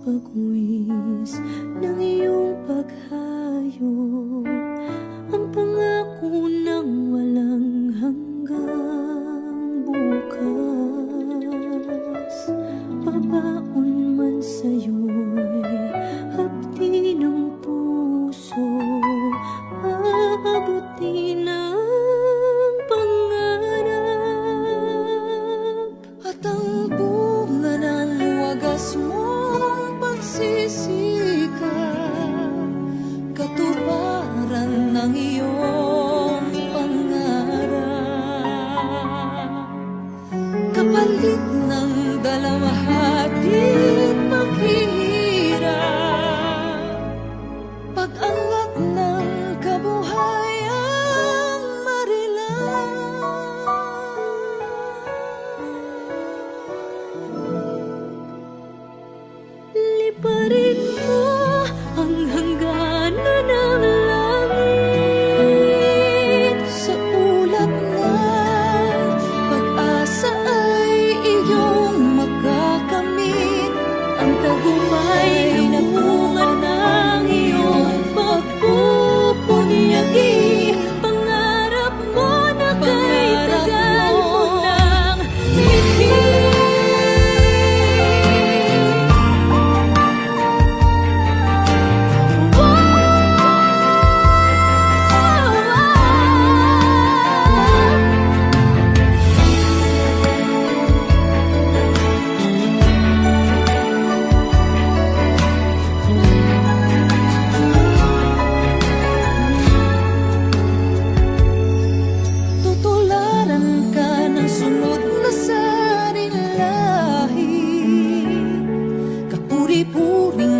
pagwis ng iyong paghayo, ang pangako ng walang hanggang bukas. Babaon man sa'yo'y hapdi ng puso, aabuti ng pangarap. At ang bunga ng wagas mong pagsisikap, katuparan ng iyong pangarap. Kapalit ng dalawahati paghihirap, pag-angat ng kabuhayang marilang. Liparin mo ang hangganan ng langit. Sa ulat ng pag-asa ay iyong makakamit, Ang tagumpay na bunga ng iyong pagpupunyagi. Pangarap mo na kay tagal mo nang hihintay. tutularan ka ng sunod na sarilahi, kapuri-puring